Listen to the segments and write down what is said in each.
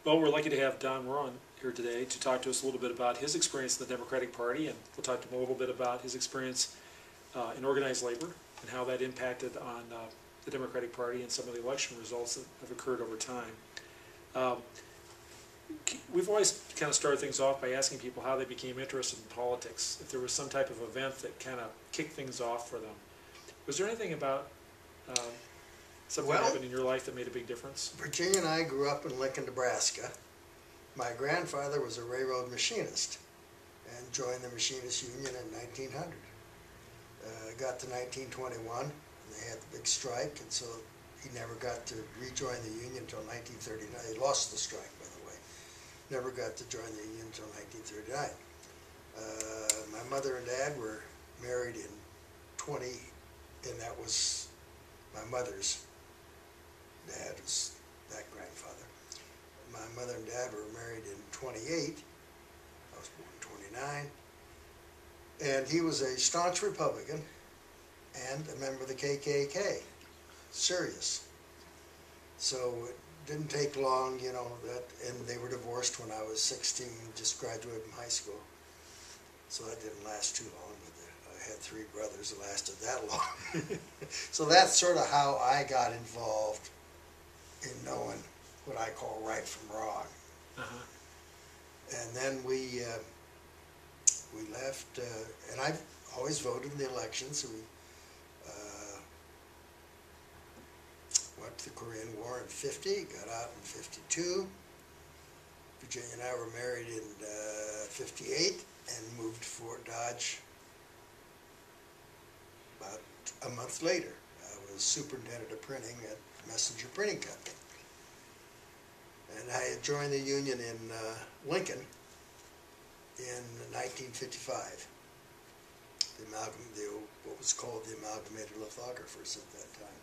Well, we're lucky to have Don Rowen here today to talk to us a little bit about his experience in the Democratic Party, and we'll talk to him a little bit about his experience in organized labor and how that impacted on the Democratic Party and some of the election results that have occurred over time. Um, we've always kind of started things off by asking people how they became interested in politics, if there was some type of event that kind of kicked things off for them. Was there anything about something that happened in your life that made a big difference? Virginia and I grew up in Lincoln, Nebraska. My grandfather was a railroad machinist and joined the Machinist Union in 1900. Got to 1921, and they had the big strike, and so he never got to rejoin the union until 1939. He lost the strike, by the way. Never got to join the union until 1939. My mother and dad were married in 20, and that was my mother's dad, was that grandfather. My mother and dad were married in 28. I was born in 29. And he was a staunch Republican and a member of the KKK. Serious. So it didn't take long, you know, and they were divorced when I was 16, just graduated from high school. So that didn't last too long, but I had 3 brothers that lasted that long. So that's sort of how I got involved in knowing what I call right from wrong. And then we left, and I've always voted in the elections. So we went to the Korean War in 50, got out in 52. Virginia and I were married in 58 and moved to Fort Dodge about a month later. I was superintendent of printing at Messenger Printing Company. And I had joined the union in Lincoln in 1955. What was called the Amalgamated Lithographers at that time.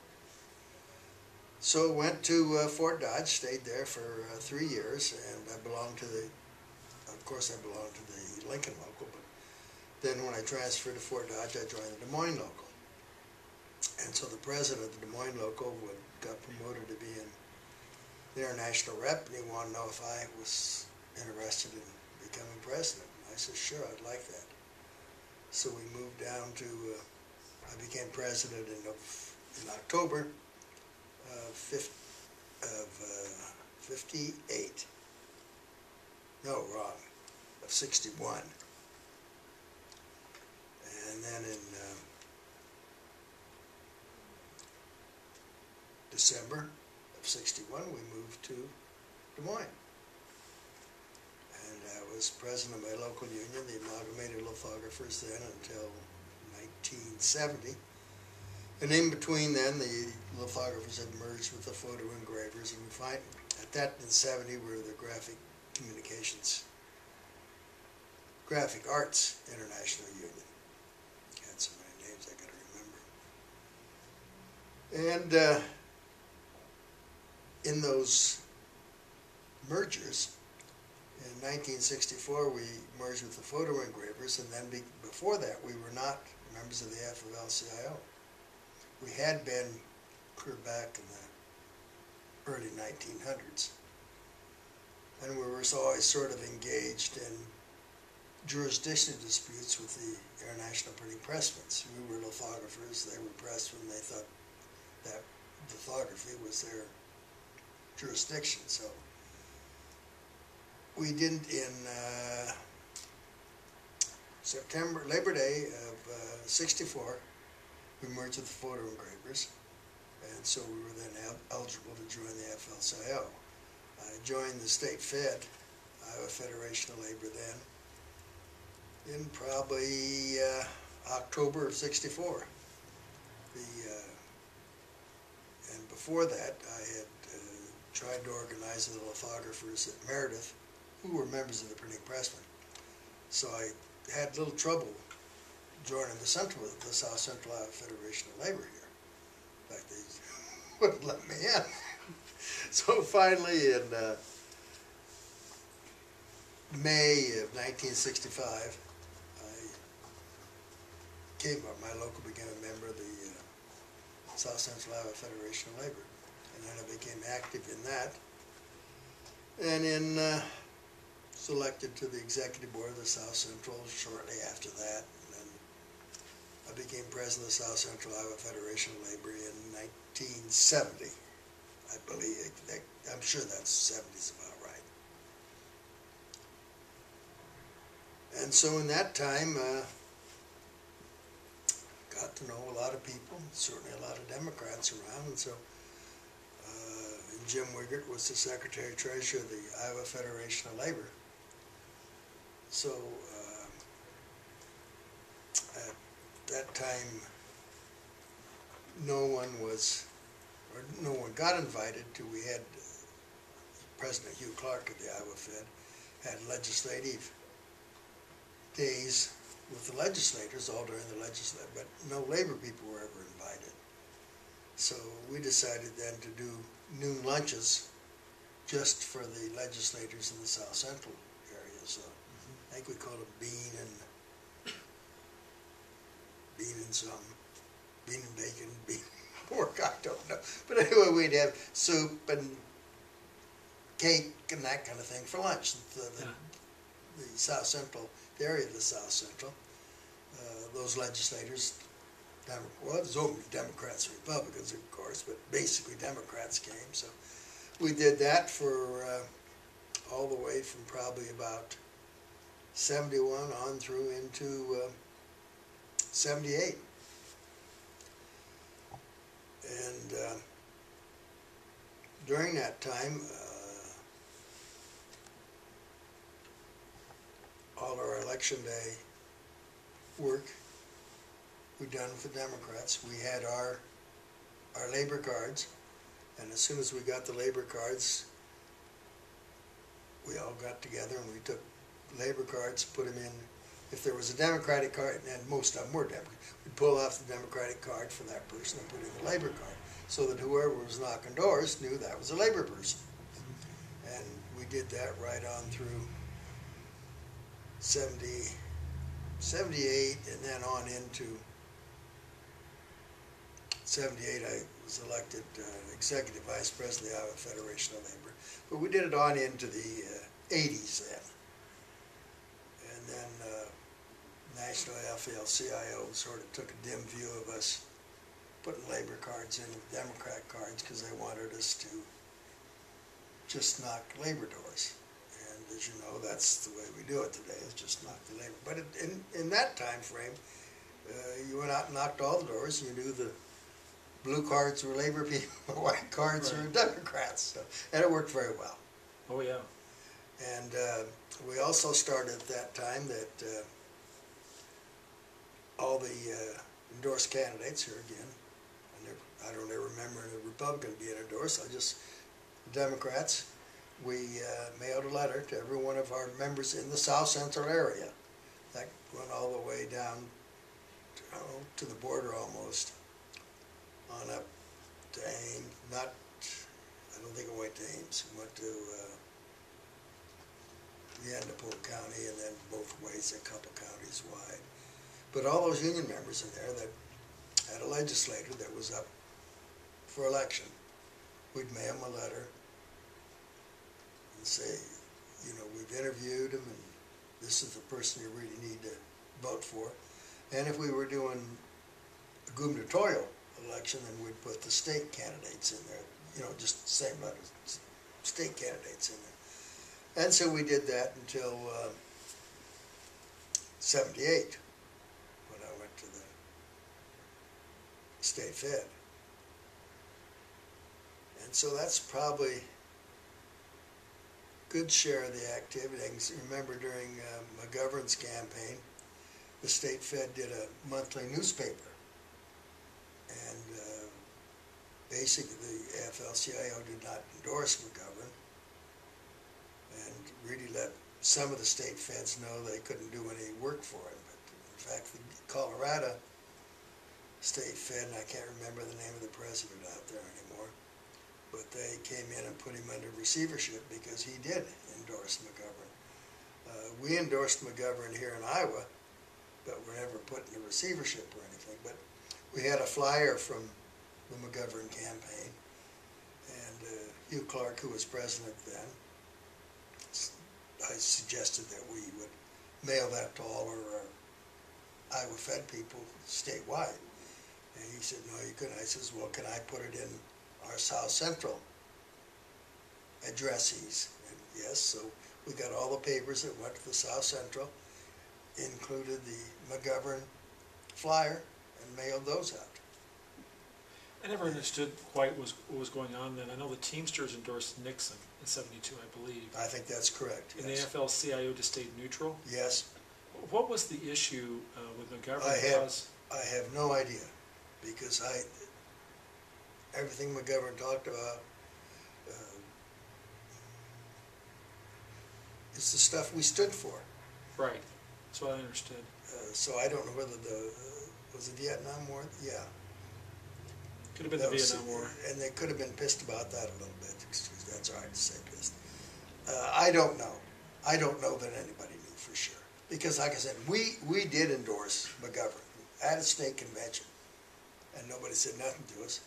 So went to Fort Dodge, stayed there for 3 years, and I belonged to of course I belonged to the Lincoln local, but then when I transferred to Fort Dodge, I joined the Des Moines local. And so the president of the Des Moines local got promoted to be an international rep, and he wanted to know if I was interested in becoming president. I said, sure, I'd like that. So we moved down to, I became president in October of 58. No, wrong, of 61. And then in December of 61, we moved to Des Moines. And I was president of my local union, the Amalgamated Lithographers, then until 1970. And in between then, the lithographers had merged with the photo engravers, and we find at that in 70 we were the Graphic Arts International Union. Had so many names I got to remember. And in those mergers, in 1964 we merged with the photo engravers, and then before that we were not members of the AFL-CIO. We had been clear back in the early 1900s. And we were always sort of engaged in jurisdictional disputes with the International Printing Pressmen. We were lithographers, they were pressmen, they thought that lithography was their jurisdiction. So we didn't in September, Labor Day of 64, we merged with the photo engravers, and so we were then eligible to join the AFL-CIO. I joined the State Fed, Iowa Federation of Labor then, in probably October of 64. And before that, I had tried to organize the lithographers at Meredith, who were members of the Printing Pressmen. So I had little trouble joining the South Central Iowa Federation of Labor here. In fact, they wouldn't let me in. So finally, in May of 1965, my local became a member of the South Central Iowa Federation of Labor, and then I became active in that. And then was elected to the executive board of the South Central shortly after that. And then I became president of the South Central Iowa Federation of Labor in 1970. I believe, I'm sure that's 70's about right. And so in that time, got to know a lot of people, certainly a lot of Democrats around, and so Jim Wiggert was the Secretary-Treasurer of the Iowa Federation of Labor. So at that time, no one got invited to. We had President Hugh Clark of the Iowa Fed had legislative days with the legislators all during the legislature, but no labor people were ever invited. So we decided then to do noon lunches just for the legislators in the South Central area. So I think we called them bean and bacon, bean pork, I don't know. But anyway, we'd have soup and cake and that kind of thing for lunch. The South Central, the area of the South Central, those legislators, well, there's only Democrats and Republicans, of course, but basically Democrats came. So we did that for all the way from probably about 71 on through into 78. And during that time, all our election day work we'd done with the Democrats. We had our labor cards, and as soon as we got the labor cards, we all got together and we took labor cards, put them in. If there was a Democratic card, and most of them were Democratic, we'd pull off the Democratic card from that person and put in the labor card, so that whoever was knocking doors knew that was a labor person. And we did that right on through 78, and then on into 78, I was elected Executive Vice President of the Iowa Federation of Labor. But we did it on into the 80s then. And then National AFL-CIO sort of took a dim view of us putting labor cards in with Democrat cards because they wanted us to just knock labor doors. And as you know, that's the way we do it today, is just knock the labor. But in that time frame, you went out and knocked all the doors. You knew the blue cards were labor people, the white cards were Democrats. So, and it worked very well. Oh, yeah. And we also started at that time that all the endorsed candidates here again, I don't ever remember a Republican being endorsed, Democrats, we mailed a letter to every one of our members in the South Central area. That went all the way down to the border almost, on up to Ames. I don't think it went to Ames. It went to the end of Polk County, and then both ways, a couple counties wide. But all those union members in there that had a legislator that was up for election, we'd mail them a letter and say, you know, we've interviewed him, and this is the person you really need to vote for. And if we were doing a gubernatorial election, then we'd put the state candidates in there, you know, just the same letter, state candidates in there. And so we did that until 78, when I went to the state Fed. And so that's probably a good share of the activity. I can remember during McGovern's campaign, the state Fed did a monthly newspaper. And basically the AFL-CIO did not endorse McGovern, and really let some of the state feds know they couldn't do any work for him. But in fact, the Colorado state Fed, and I can't remember the name of the president out there anymore, but they came in and put him under receivership because he did endorse McGovern. We endorsed McGovern here in Iowa, but were never put in a receivership or anything. But we had a flyer from the McGovern campaign, and Hugh Clark, who was president then, I suggested that we would mail that to all our Iowa Fed people statewide. And he said, no, you couldn't. I says, well, can I put it in our South Central addressees? And yes, so we got all the papers that went to the South Central, included the McGovern flyer, and mailed those out. I never understood quite what was going on then. I know the Teamsters endorsed Nixon in '72, I believe. I think that's correct, And yes. the AFL-CIO just stayed neutral. Yes. What was the issue with McGovern? I have no idea, because everything McGovern talked about is the stuff we stood for. Right. That's what I understood. So I don't know whether was the Vietnam War? Yeah. Could have been the Vietnam War. And they could have been pissed about that a little bit. Excuse me, that's all right to say pissed. I don't know. I don't know that anybody knew for sure. Because like I said, we did endorse McGovern at a state convention. And nobody said nothing to us.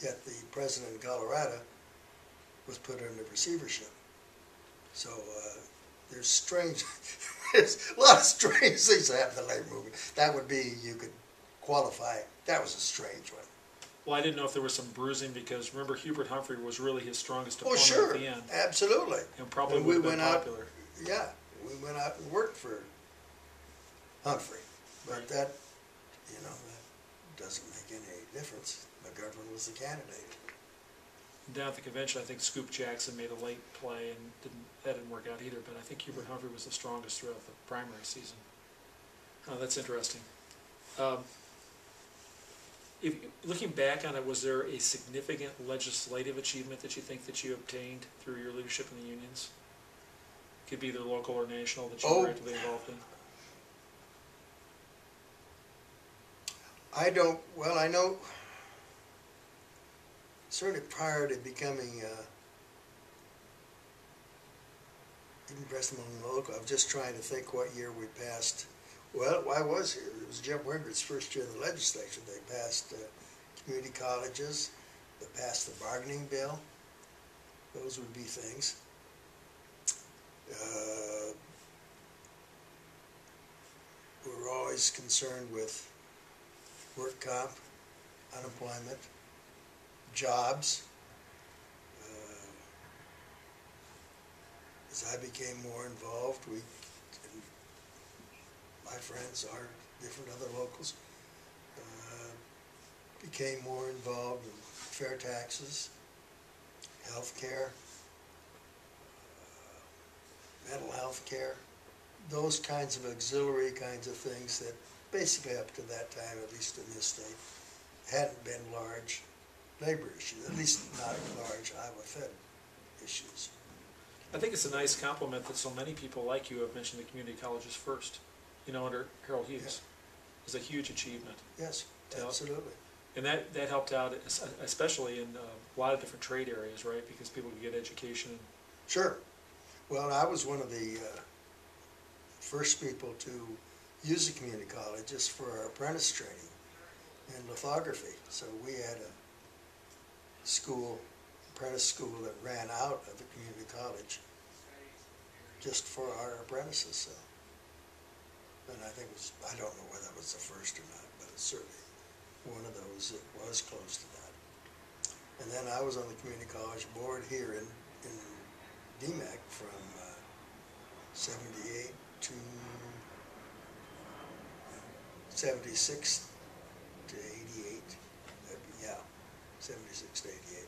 Yet the president in Colorado was put under receivership. So there's a lot of strange things that happen in the labor movement. That would be, you could qualify, that was a strange one. Well, I didn't know if there was some bruising, because remember, Hubert Humphrey was really his strongest opponent sure, at the end. Absolutely. And probably would have been popular. Yeah, we went out and worked for Humphrey. But Right. that doesn't make any difference. McGovern was the candidate. Down at the convention, I think Scoop Jackson made a late play, and that didn't work out either, but I think Hubert Humphrey was the strongest throughout the primary season. Oh, that's interesting. Looking back on it, was there a significant legislative achievement that you think that you obtained through your leadership in the unions? Could be either local or national that you were actively involved in. I know certainly prior to becoming even president of the local, I was just trying to think what year we passed. Well, I was here. It was Jim Wingert's first year in the legislature. They passed community colleges. They passed the bargaining bill. Those would be things. We were always concerned with work comp, unemployment, jobs. As I became more involved, and my friends, our different other locals, became more involved in fair taxes, health care, mental health care, those kinds of auxiliary kinds of things that basically up to that time, at least in this state, hadn't been large labor issues, at least not large Iowa Fed issues. I think it's a nice compliment that so many people like you have mentioned the community colleges first, under Harold Hughes. Yeah. It's a huge achievement. Yes, absolutely. And that helped out, especially in a lot of different trade areas, right? Because people could get education. Sure. Well, I was one of the first people to use the community colleges for our apprentice training in lithography. So we had a apprentice school that ran out of the community college just for our apprentices. So. And I think I don't know whether that was the first or not, but it's certainly one of those that was close to that. And then I was on the community college board here in DMAC from 78 to 76 to 88. Yeah, 76 to 88.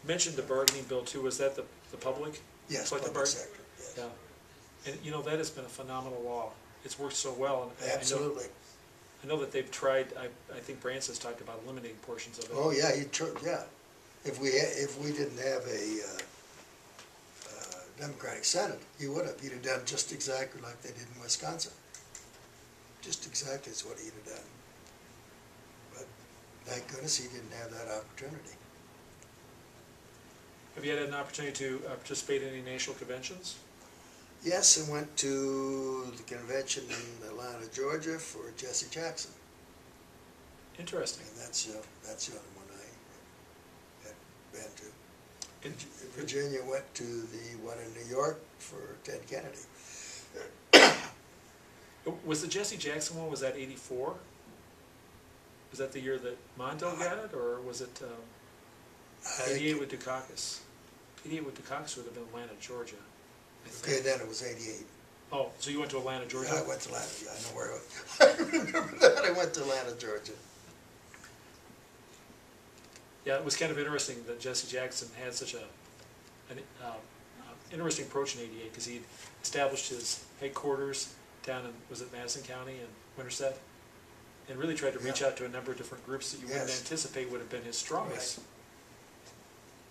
You mentioned the bargaining bill too. Was that the public? Yes, Like public sector. Yes. Yeah. And that has been a phenomenal law. It's worked so well. And Absolutely. I know that they've tried. I think Branson's talked about eliminating portions of it. Oh yeah, yeah. If we didn't have a Democratic Senate, he would have. He'd have done just exactly like they did in Wisconsin. Just exactly is what he'd have done. But thank goodness he didn't have that opportunity. Have you had an opportunity to participate in any national conventions? Yes, I went to the convention in Atlanta, Georgia for Jesse Jackson. Interesting. And that's the only one I had been to. And Virginia went to the one in New York for Ted Kennedy. was the Jesse Jackson one, was that 84? Was that the year that Mondale got it, or was it 88 with Dukakis? 88 with Dukakis would have been Atlanta, Georgia. Okay, then it was 88. Oh, so you went to Atlanta, Georgia? Yeah, I went to Atlanta. Yeah, I know where I was. I remember that. I went to Atlanta, Georgia. Yeah, it was kind of interesting that Jesse Jackson had such an interesting approach in '88 because he established his headquarters down in, was it Madison County in Winterset? And really tried to reach out to a number of different groups that you wouldn't anticipate would have been his strongest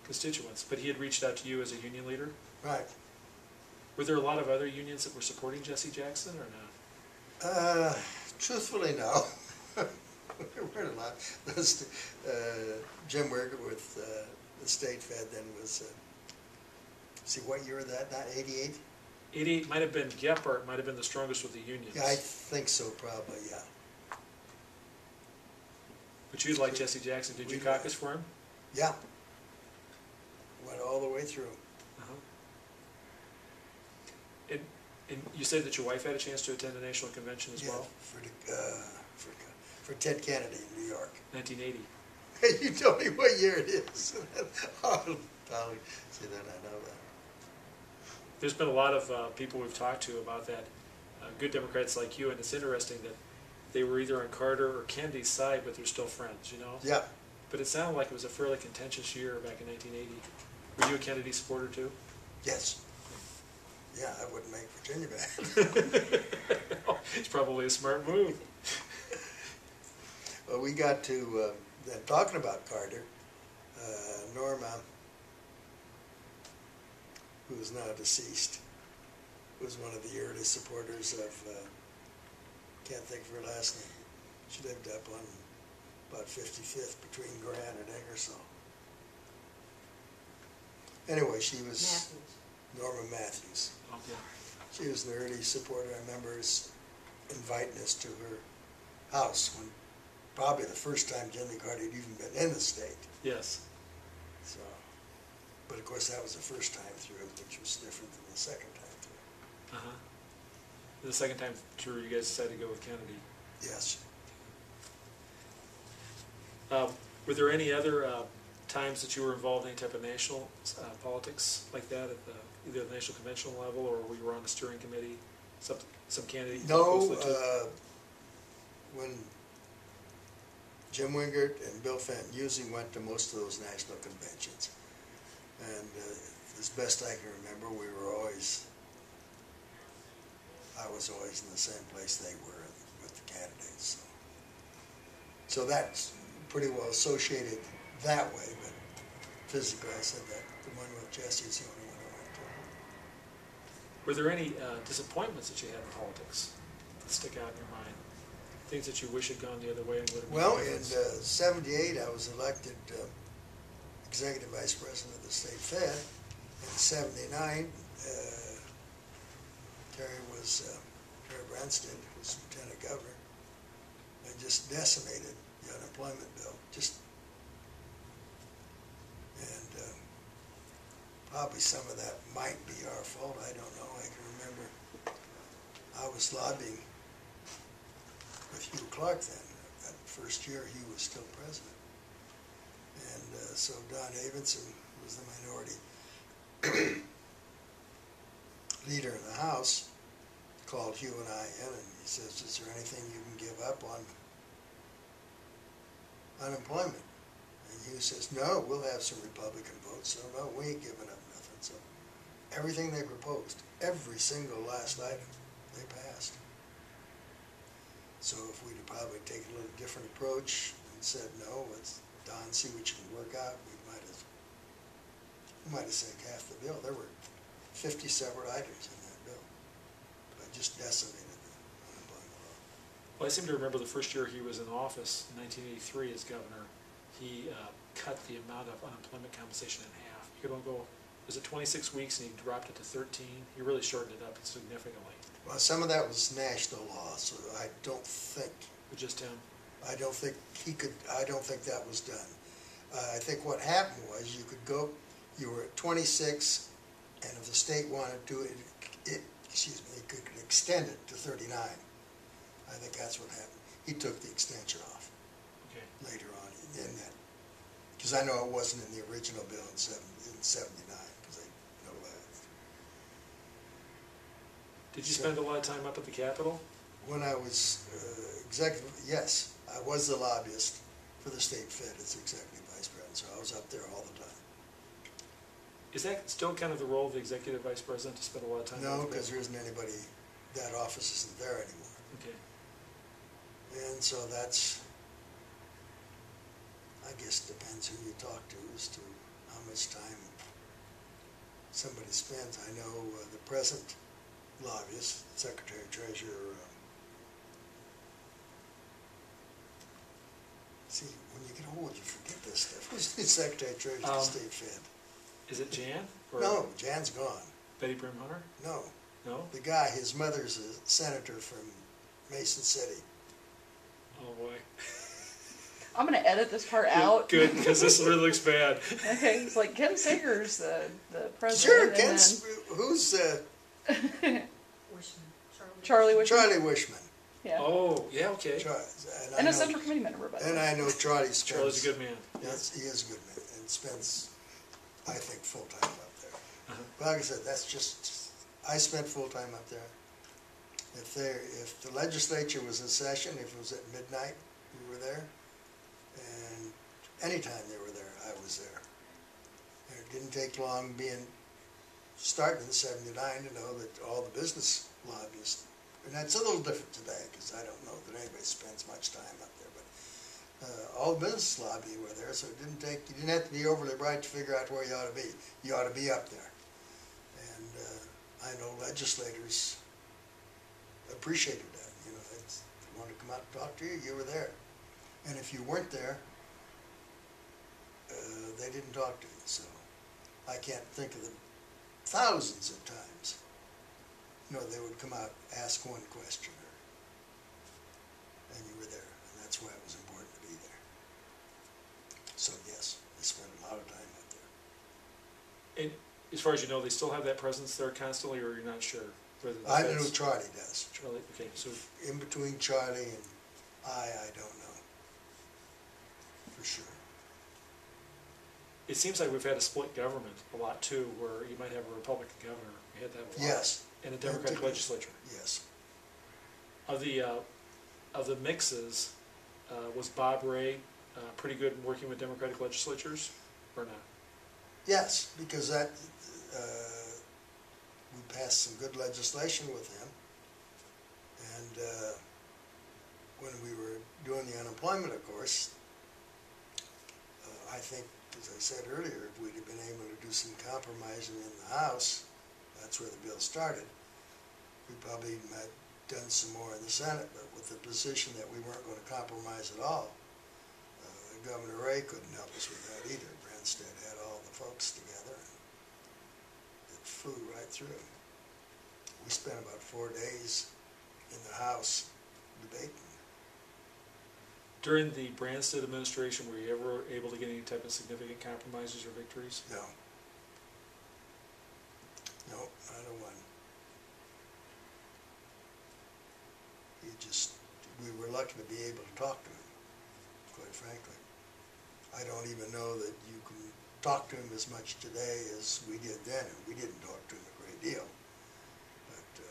constituents. But he had reached out to you as a union leader? Right. Were there a lot of other unions that were supporting Jesse Jackson or not? Truthfully, no. There weren't a lot. Jim Wigger with the state fed then was, see what year was that, not 88? 88 might have been, Gephardt might have been the strongest with the unions. Yeah, I think so, probably, yeah. But you like Jesse Jackson, did you caucus for him? Yeah. Went all the way through. And you said that your wife had a chance to attend the national convention as well? For Ted Kennedy in New York. 1980. You tell me what year it is. I'll probably say that I know that. There's been a lot of people we've talked to about that, good Democrats like you, and it's interesting that they were either on Carter or Kennedy's side, but they're still friends, you know? Yeah. But it sounded like it was a fairly contentious year back in 1980. Were you a Kennedy supporter too? Yes. Yeah, I wouldn't make Virginia bad. It's probably a smart move. Well, we got to, then talking about Carter, Norma, who is now deceased, was one of the early supporters of, can't think of her last name. She lived up on about 55th between Grant and Ingersoll. Anyway, she was Norma Matthews. Okay. She was an early supporter. I remember her inviting us to her house when probably the first time Jimmy Carter had even been in the state. Yes. So, but of course that was the first time through, which was different than the second time through. Uh-huh. The second time through, you guys decided to go with Kennedy. Yes. Were there any other times that you were involved in any type of national politics like that at either the national conventional level, or we were on the steering committee, some candidates? No, when Jim Wingert and Bill Fenton usually went to most of those national conventions, and as best I can remember, I was always in the same place they were with the candidates. So that's pretty well associated that way, but physically I said that the one with Jesse is the only one I went to. Were there any disappointments that you had in politics that stick out in your mind? Things that you wish had gone the other way and would have made Well, a in difference? '78 I was elected executive vice president of the state Fed. In '79, Terry Branstad was lieutenant governor, and just decimated the unemployment bill. And probably some of that might be our fault. I don't know. I can remember I was lobbying with Hugh Clark then. That first year he was still president. And so Don Avenson was the minority leader in the House, called Hugh and I in, and he says, is there anything you can give up on unemployment? And Hugh says, no, we'll have some Republican votes. So no, we ain't giving up nothing. So everything they proposed, every single last item, they passed. So if we'd have probably taken a little different approach and said, no, let's, Don, see what you can work out, we might have saved half the bill. There were 50 separate items in that bill. But I just decimated the unemployment law. Well, I seem to remember the first year he was in office, in 1983 as governor, he cut the amount of unemployment compensation in half. You could only go, was it 26 weeks, and he dropped it to 13? He really shortened it up significantly. Well, some of that was national law, so I don't think. With just him? I don't think he could, I don't think that was done. I think what happened was you could go, you were at 26, and if the state wanted to, it could extend it to 39. I think that's what happened. He took the extension off later on in that, because I know it wasn't in the original bill in 79, because I know that. Did you spend a lot of time up at the Capitol? When I was executive, yes, I was the lobbyist for the state Fed as executive vice president, so I was up there all the time. Is that still kind of the role of the executive vice president, to spend a lot of time? No, because there isn't anybody, that office isn't there anymore. Okay. And so that's, I guess depends who you talk to as to how much time somebody spends. I know the present lobbyist, Secretary Treasurer, see, when you get old, you forget this stuff. Who's the Secretary Treasurer of the State Fed? Is it Jan? Or No, Jan's gone. Betty Brimhunter? No. No? The guy, his mother's a senator from Mason City. Oh boy. I'm gonna edit this part out. Good, because this really looks bad. Okay, it's like Ken Sager's the president. Sure, and Ken's, who's Wishman. Charlie Wishman. Charlie Wishman. Yeah. Oh, yeah, okay. And a Central Committee member, by the And way. I know Charlie spends. Charlie's a good man. Yes, he is a good man, and spends, I think, full time up there. Uh-huh. But like I said, that's just, I spent full time up there. If the legislature was in session, if it was at midnight, we were there. And anytime they were there, I was there. And it didn't take long starting in '79 to know that all the business lobbyists, and that's a little different today, because I don't know that anybody spends much time up there, but all the business lobby were there, so you didn't have to be overly bright to figure out where you ought to be. You ought to be up there. And I know legislators appreciated that. You know, they wanted to come out and talk to you, you were there. And if you weren't there, they didn't talk to you. So I can't think of the thousands of times, they would come out, ask one question, and you were there. And that's why it was important to be there. So yes, I spent a lot of time out there. And as far as you know, they still have that presence there constantly, or you're not sure? Whether I know Charlie does. Charlie, okay, so In between Charlie and I don't know for sure. it seems like we've had a split government a lot too, where you might have a Republican governor. We had that a lot. Yes. And a Democratic legislature. Yes. Of the mixes, was Bob Ray pretty good in working with Democratic legislatures, or not? Yes, because we passed some good legislation with him. And when we were doing the unemployment, of course, I think, as I said earlier, if we'd have been able to do some compromising in the House, that's where the bill started. We probably might have done some more in the Senate, but with the position that we weren't going to compromise at all, Governor Ray couldn't help us with that either. Branstad had all the folks together, and it flew right through. We spent about 4 days in the House debating. During the Branstad administration, were you ever able to get any type of significant compromises or victories? No. No, not a one. We were lucky to be able to talk to him, quite frankly. I don't even know that you can talk to him as much today as we did then, and we didn't talk to him a great deal. But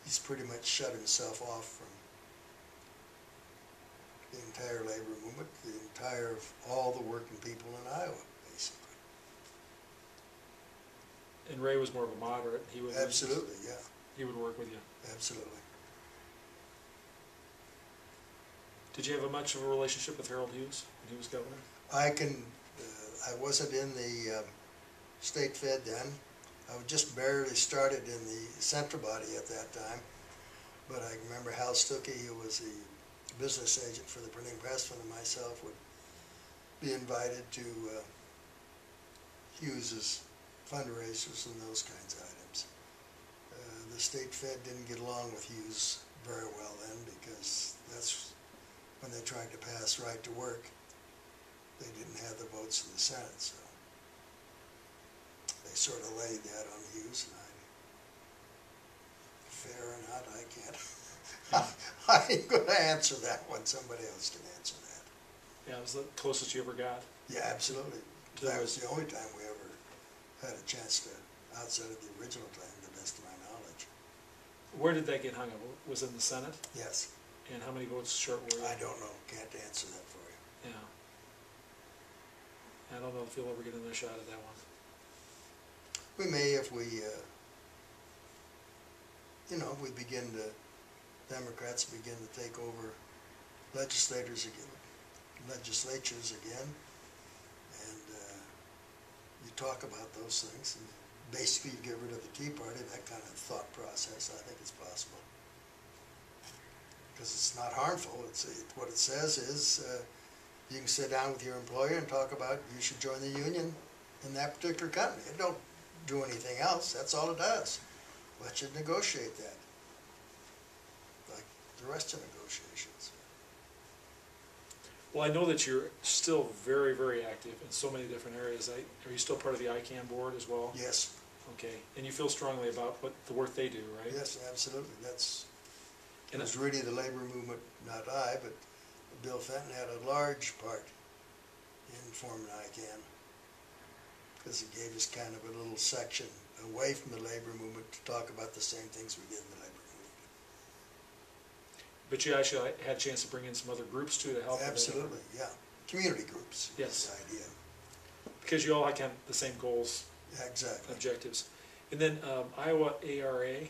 he's pretty much shut himself off from the entire labor movement, all the working people in Iowa, basically. And Ray was more of a moderate. He would Absolutely, yeah. He would work with you. Absolutely. Did you have much of a relationship with Harold Hughes when he was governor? I wasn't in the state Fed then. I was just barely started in the central body at that time. But I remember Hal Stuckey, who was the business agent for the printing press fund, and myself would be invited to Hughes's fundraisers and those kinds of items. The state Fed didn't get along with Hughes very well then, because that's when they tried to pass right to work. They didn't have the votes in the Senate, so they sort of laid that on Hughes, and fair or not, I can't. I ain't going to answer that one. Somebody else can answer that. Yeah, it was the closest you ever got. Yeah, absolutely. That was the only time we ever had a chance to, outside of the original time, to the best of my knowledge. Where did that get hung up? Was it in the Senate? Yes. And how many votes short were you? I don't know. Can't answer that for you. Yeah. I don't know if you'll ever get another shot at that one. We may if we, we begin to, Democrats begin to take over legislatures again, and you talk about those things, and basically you get rid of the Tea Party, that kind of thought process. I think it's possible. Because it's not harmful. What it says is you can sit down with your employer and talk about you should join the union in that particular company. It don't do anything else. That's all it does. Let you negotiate that, like the rest of negotiations. Well, I know that you're still very, very active in so many different areas. Are you still part of the ICANN board as well? Yes. Okay. And you feel strongly about the work they do, right? Yes, absolutely. It was really the labor movement, not I, but Bill Fenton had a large part in forming ICANN, because it gave us kind of a little section away from the labor movement to talk about the same things we did in the labor movement. But you actually had a chance to bring in some other groups too to help. Absolutely, yeah. Community groups. Yes. Was the idea. Because you all had kind of the same goals. Yeah, exactly. Objectives. And then Iowa ARA.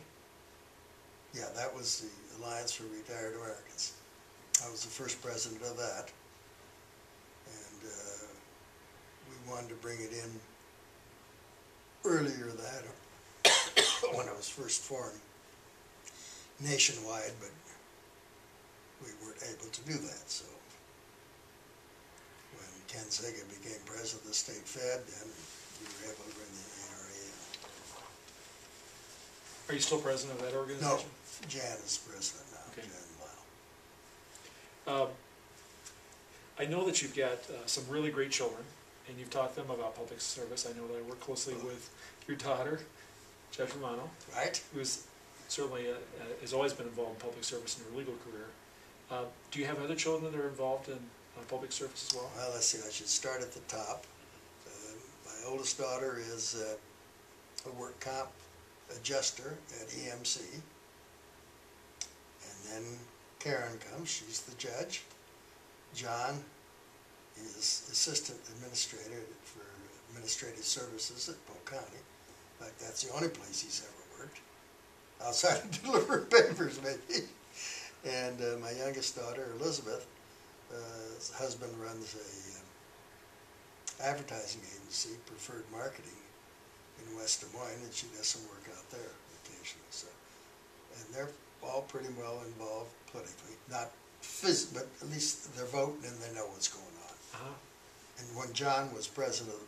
Yeah, that was the Alliance for Retired Americans. I was the first president of that, and we wanted to bring it in earlier that when it was first formed nationwide, but we weren't able to do that. So when Ken Sega became president of the state Fed, then we were able to bring the ARA in. Are you still president of that organization? No, Jan is president now. Okay. Jan Lau. I know that you've got some really great children, and you've taught them about public service. I know that I work closely with your daughter, Jeff Romano, Right? who's certainly has always been involved in public service in her legal career. Do you have other children that are involved in public service as well? Well, let's see, I should start at the top. My oldest daughter is a work comp adjuster at EMC. And then Karen comes, she's the judge. John is assistant administrator for administrative services at Polk County. In fact, that's the only place he's ever worked, outside of delivering papers maybe. And my youngest daughter, Elizabeth, her husband runs a advertising agency, Preferred Marketing, in West Des Moines, and she does some work out there occasionally. So, and they're all pretty well involved politically, not physically, but at least they're voting and they know what's going on. And when John was president of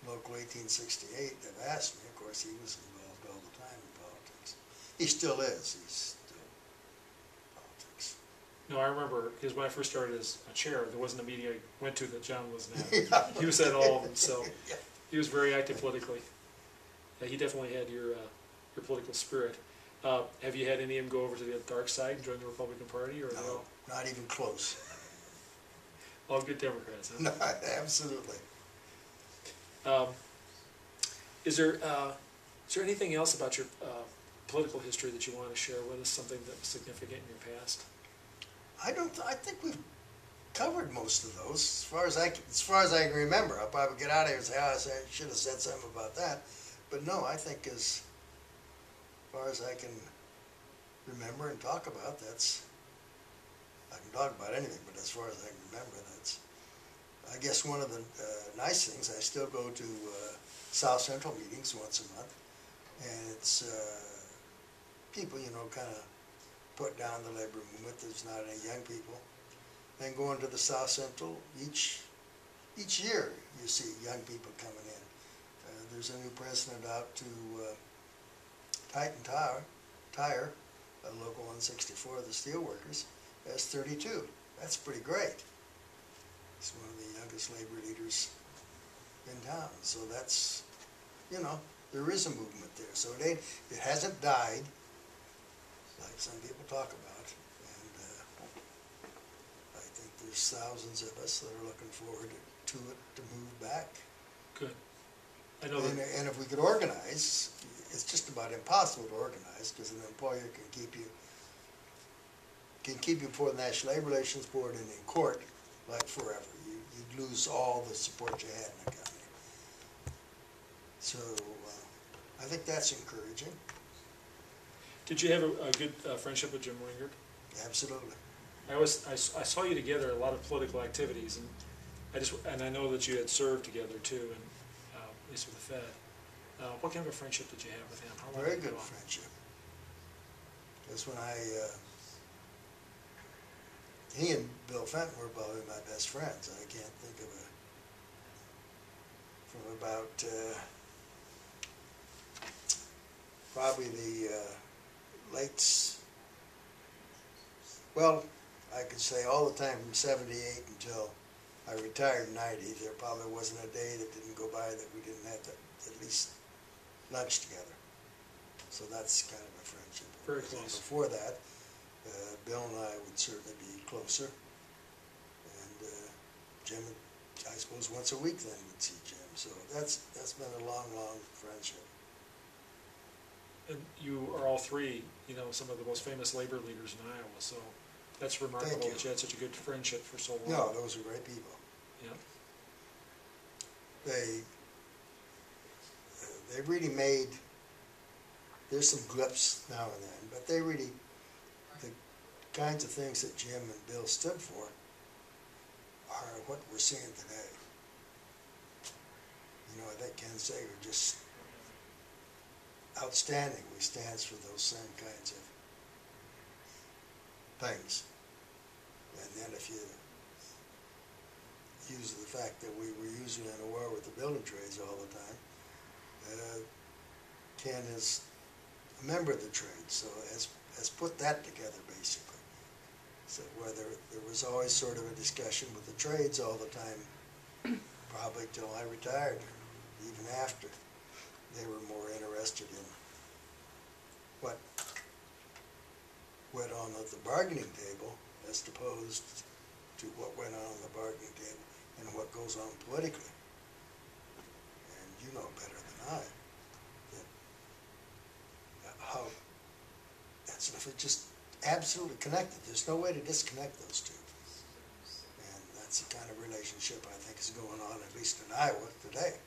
Local 1868, they've asked me, of course, he was involved all the time in politics. He still is. He's still in politics. No, I remember, because when I first started as a chair, there wasn't a meeting I went to that John wasn't at. Yeah. He was at all of them, so Yeah. he was very active politically. He definitely had your political spirit. Have you had any of them go over to the dark side and join the Republican Party? Or No, not even close. all good Democrats, huh? No, absolutely. Is there anything else about your political history that you want to share with us, something that was significant in your past? I think we've covered most of those. As far as I can remember, I'll probably get out of here and say, oh, I should have said something about that. But no, I think as far as I can remember and talk about, I can talk about anything, but as far as I can remember, I guess one of the nice things, I still go to South Central meetings once a month, and it's people, kind of put down the labor movement. There's not any young people. And going to the South Central, each year you see young people coming in. There's a new president out to Titan Tire, Local 164, the steelworkers, has 32. That's pretty great. He's one of the youngest labor leaders in town. So that's, you know, there is a movement there. So it hasn't died, like some people talk about. And I think there's thousands of us that are looking forward to it to move back. Good. I know that. And if we could organize, it's just about impossible to organize because an employer can keep you before the National Labor Relations Board and in court like forever. You'd lose all the support you had in the company. So I think that's encouraging. Did you have a good friendship with Jim Wingard? Absolutely. I saw you together at a lot of political activities, and I know that you had served together too, and at least with the Fed. What kind of a friendship did you have with him? How long Very did it good go on? friendship. Because when he and Bill Fenton were probably my best friends. I can't think of from about probably the well, I could say all the time from 78 until I retired in 90, there probably wasn't a day that didn't go by that we didn't have at least lunch together. So that's kind of a friendship. Very close. Before that, Bill and I would certainly be closer. And Jim, I suppose once a week then would see Jim. So that's been a long, long friendship. And you are all three, you know, some of the most famous labor leaders in Iowa, so that's remarkable that you had such a good friendship for so long. No, those are great people. Yeah. They really made, there's some glips now and then, but they really, the kinds of things that Jim and Bill stood for are what we're seeing today. You know, I think Ken Sager just outstandingly stands for those same kinds of things. And then if you use the fact that we were usually in a war with the building trades all the time, Ken is a member of the trade, so has put that together basically. So whether there was always sort of a discussion with the trades all the time, probably till I retired, even after. They were more interested in what went on at the bargaining table as opposed to what went on the bargaining table and what goes on politically. And you know better than I that how that's just absolutely connected. There's no way to disconnect those two. And that's the kind of relationship I think is going on, at least in Iowa today.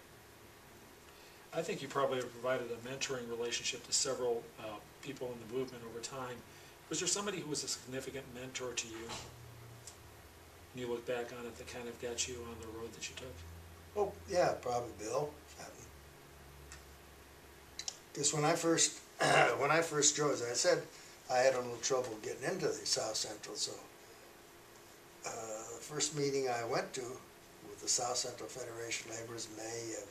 I think you probably have provided a mentoring relationship to several people in the movement over time. Was there somebody who was a significant mentor to you? When you look back on it, that kind of got you on the road that you took? Oh, yeah, probably Bill Fenton. Because when I first drove, as I said, I had a little trouble getting into the South Central, so the first meeting I went to with the South Central Federation of Laborers in May of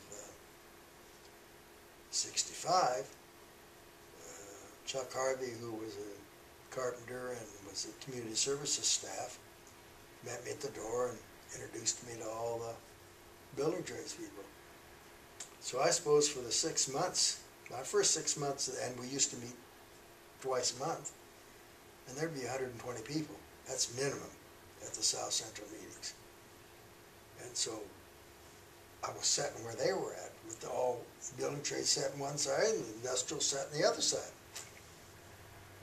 65, Chuck Harvey, who was a carpenter and was a community services staff, met me at the door and introduced me to all the building trades people. So I suppose for the 6 months, my first 6 months, and we used to meet twice a month, and there'd be 120 people. That's minimum at the South Central meetings. And so I was sitting where they were at, with all building trades set on one side and the industrial set on the other side.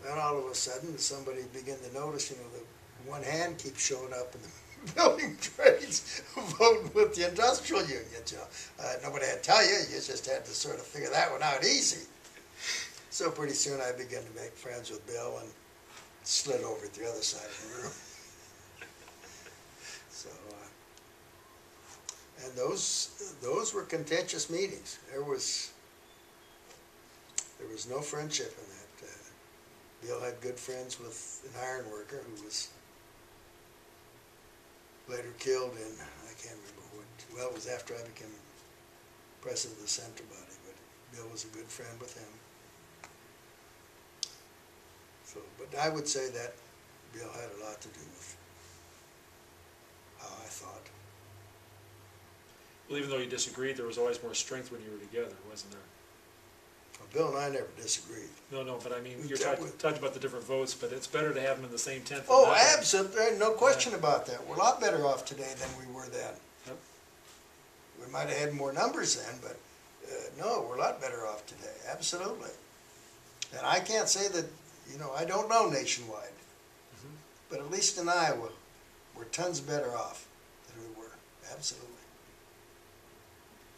Then all of a sudden, somebody began to notice, you know, the one hand keeps showing up in the building trades voting with the industrial unions. You know, nobody had to tell you; you just had to sort of figure that one out easy. So pretty soon, I began to make friends with Bill and slid over to the other side of the room. So, and those were contentious meetings. There was no friendship in that. Bill had good friends with an iron worker who was later killed in, I can't remember what, well, it was after I became president of the Central Body, but Bill was a good friend with him. So, but I would say that Bill had a lot to do with how I thought. Well, even though you disagreed, there was always more strength when you were together, wasn't there? Well, Bill and I never disagreed. No, but I mean, We you're dealt talking about the different votes, but it's better to have them in the same tent than Oh, not have them. absolutely, no question about that. We're a lot better off today than we were then. Yep. We might have had more numbers then, but no, we're a lot better off today, absolutely. And I can't say that, I don't know nationwide, but at least in Iowa, we're tons better off than we were, absolutely.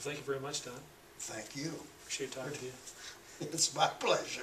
Thank you very much, Don. Thank you. Appreciate talking to you. It's my pleasure.